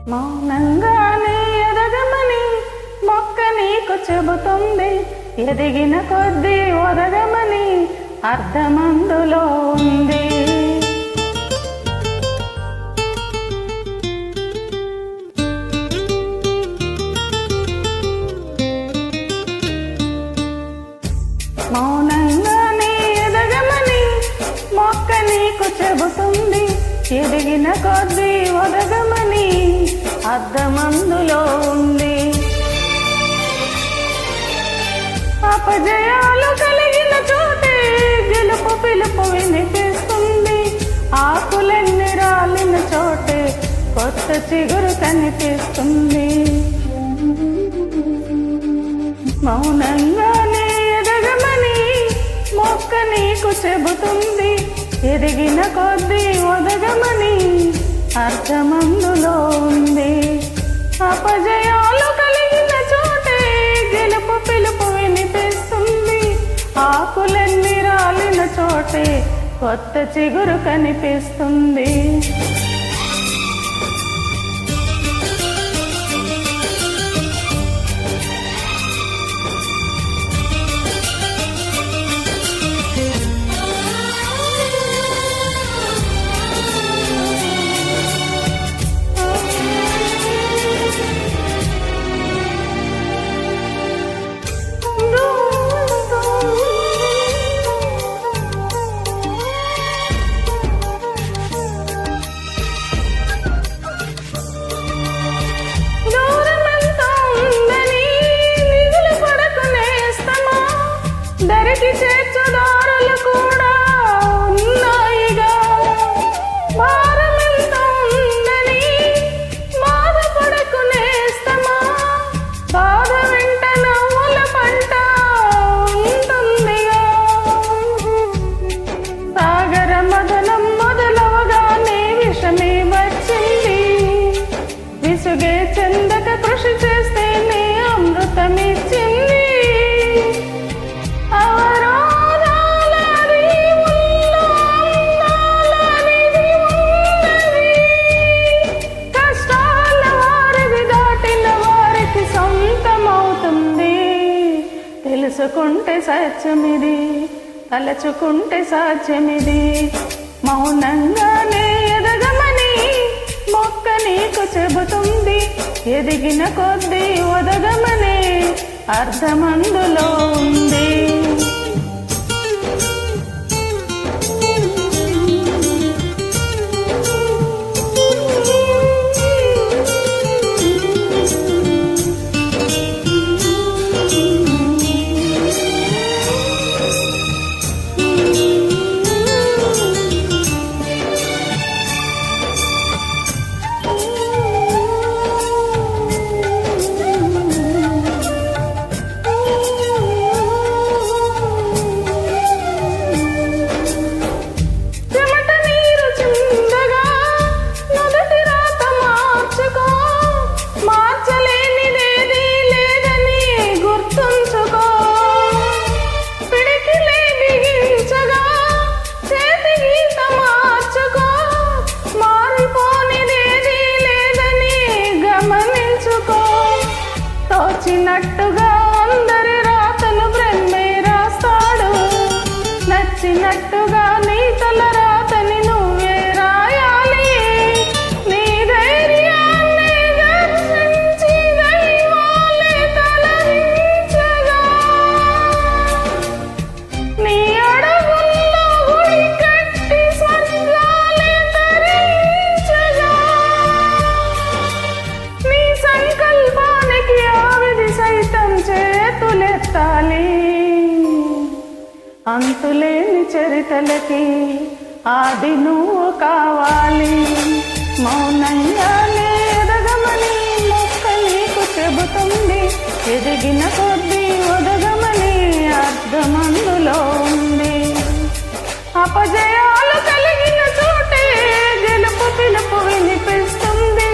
మౌనంగానే ఎదగమని మొక్క నీకు చెబుతుంది. ఎదిగిన కొద్దీ ఒదగమని అర్థమందులో ఉంది. మౌనంగానే ఎదగమని మొక్క నీకు చెబుతుంది. ఎదిగిన కొద్దీ ఒదగమని అర్థమందులో ఉంది. అపజయాలు కలిగిన చోటే గెలుపు పిలుపు వినిపిస్తుంది. ఆకులన్నీ రాలిన చోటే కొత్త చిగురు కనిపిస్తుంది. మౌనంగానే ఎదగమని మొక్క నీకు చెబుతుంది. ఎదిగిన కొద్దీ ఒదగమని అర్థమందులో ఉంది. అపజయాలు కలిగిన చోటే గెలుపు పిలుపు వినిపిస్తుంది. ఆకులన్నీ రాలిన చోటే కొత్త చిగురు కనిపిస్తుంది. దరికి చేర్చుదారులు కూడా ఉన్నాయిగా. భారమెంత ఉందని బాధపడకునేస్తమా. బాధ వెంట నవ్వుల పంట ఉంటుందిగా. సాగర మదనం మొదలవగానే విషమే వచ్చింది. విసుగే చెందక కృషి చేస్తేనే అమృతమిచ్చింది. తెలుసుకుంటే సత్యమిది, తలచుకుంటే సాధ్యమిది. మౌనంగానే ఎదగమని మొక్క నీకు చెబుతుంది. ఎదిగిన కొద్దీ ఒదగమని అర్థమందులో ఉంది. తోచినట్టుగా అందరి రాతను బ్రహ్మే రాస్తాడు. నచ్చినట్టుగా నీ తల రాతని నువ్వే రాయాలి. నీ ధైర్యాన్ని దర్శించి దైవాలే తలరించగా. నీ అడుగుల్లో గుడి కట్టి స్వర్గాలే తరించగా. నీ సంకల్పానికి సైతం చేతులెత్తాలి. అంతులేని చరితలకి ఆది నువ్వు కావాలి. మౌనంగానే ఎదగమని మొక్క నీకు చెబుతుంది. ఎదిగిన కొద్దీ ఒదగమని అర్థమందులో ఉంది. అపజయాలు కలిగిన చోటే గెలుపు పిలుపు వినిపిస్తుంది.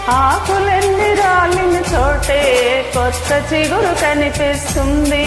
ఆకులెన్ని రాలిన చోటే కొత్త చిగురు కనిపిస్తుంది.